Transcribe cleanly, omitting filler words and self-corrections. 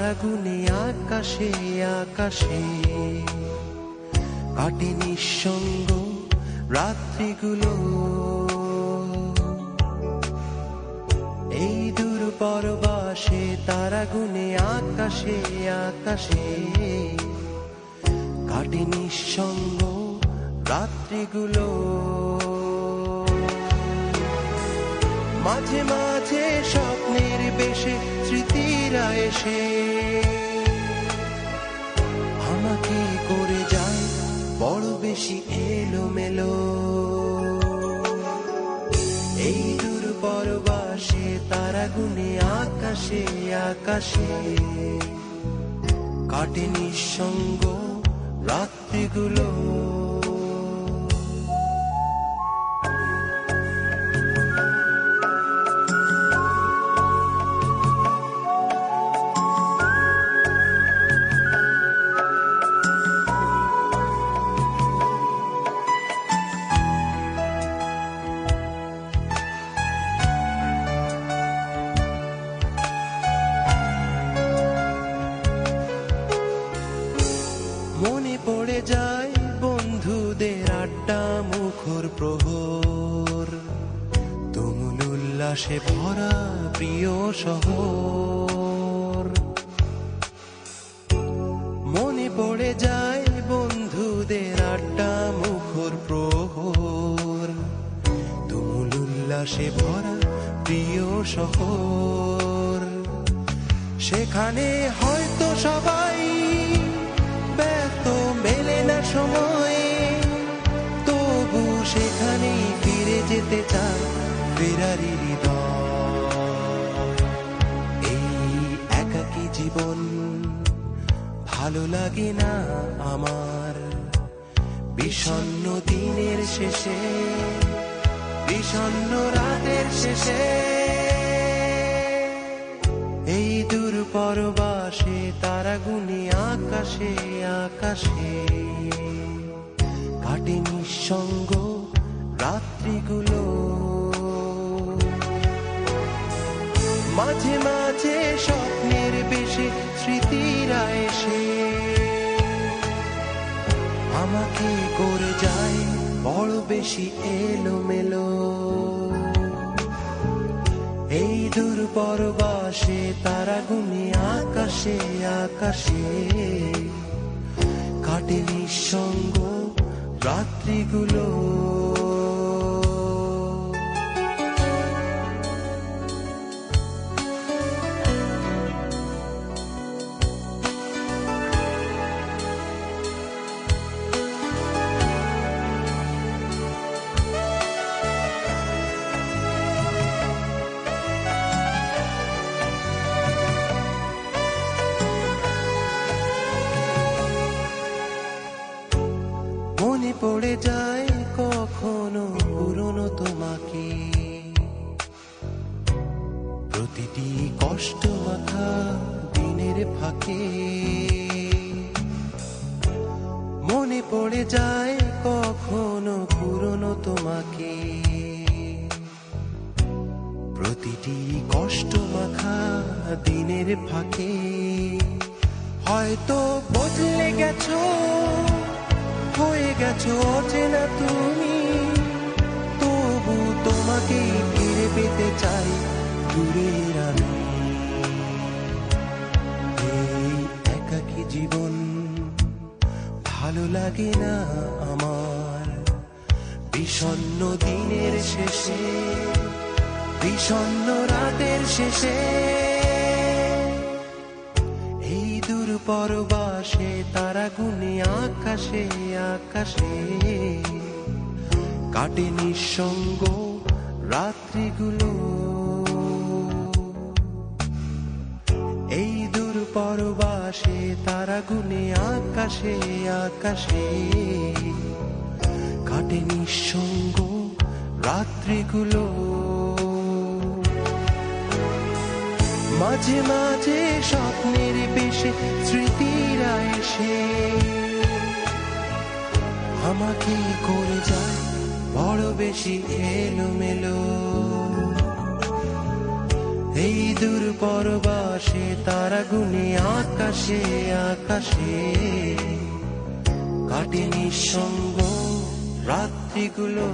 তারা গুনে আকাশে আকাশে, কাটে নিঃসঙ্গ রাত্রিগুলো। এই দূর পরবাসে তারা গুনে আকাশে আকাশে, কাটে নিঃসঙ্গ রাত্রিগুলো। মাঝে মাঝে স্বপ্নের বেশে স্মৃতিরা এসে আমাকে করে যায় বড় বেশি এলোমেলো। এই দূর পরবাসে তারা গুনে আকাশে আকাশে, কাটে নিঃসঙ্গ রাত্রিগুলো। মনে পড়ে যায় বন্ধুদের আড্ডা মুখর প্রহর, তুমুল উল্লাসে ভরা প্রিয় শহর। মনে পড়ে যায় বন্ধুদের আড্ডা মুখর প্রহর, তুমুল উল্লাসে ভরা প্রিয় শহর। সেখানে হয়তো সবাই ব্যস্ত, মেলে না সময়, তবু সেখানেই ফিরে যেতে চায় ফেরারি হৃদয়। এই একাকী জীবন ভালো লাগে না আমার, বিষণ্ণ দিনের শেষে, বিষণ্ণ রাতের শেষে। এই দূর পরবাসে তারা গুনে আকাশে আকাশে, কাটে নিঃসঙ্গ রাত্রিগুলো। মাঝে মাঝে স্বপ্নের বেশে স্মৃতিরা এসে আমাকে করে যায় বড় বেশি এলোমেলো। এই দূর পরবাসে তারা গুনে আকাশে আকাশে, কাটে নিঃসঙ্গ রাত্রিগুলো। মনে পড়ে যায় কখনো পুরনো তোমাকে, প্রতিটি কষ্ট মাখা দিনের ফাঁকে। মনে পড়ে যায় কখনো পুরনো তোমাকে, প্রতিটি কষ্ট মাখা দিনের ফাঁকে। হয়তো বদলে গেছো, হয়ে গেছো অচেনা তুমি, তবু তোমাকেই ফিরে পেতে চাই দূরের আমি। এই একাকী জীবন ভালো লাগে না আমার, বিষণ্ণ দিনের শেষে, বিষণ্ণ রাতের শেষে। এই দূর পরবাসে তারা গুনে আকাশে আকাশে, কাটে নিঃসঙ্গ রাত্রিগুলো। এই দূর পরবাসে তারা গুনে আকাশে আকাশে, কাটে নিঃসঙ্গ রাত্রিগুলো। মাঝে মাঝে স্বপ্নের বেশে স্মৃতিরা এসে আমাকে করে যায় বড় বেশি এলোমেলো। এই দূর পরবাসে তারা গুনে আকাশে আকাশে কাটে নিঃসঙ্গ রাত্রিগুলো।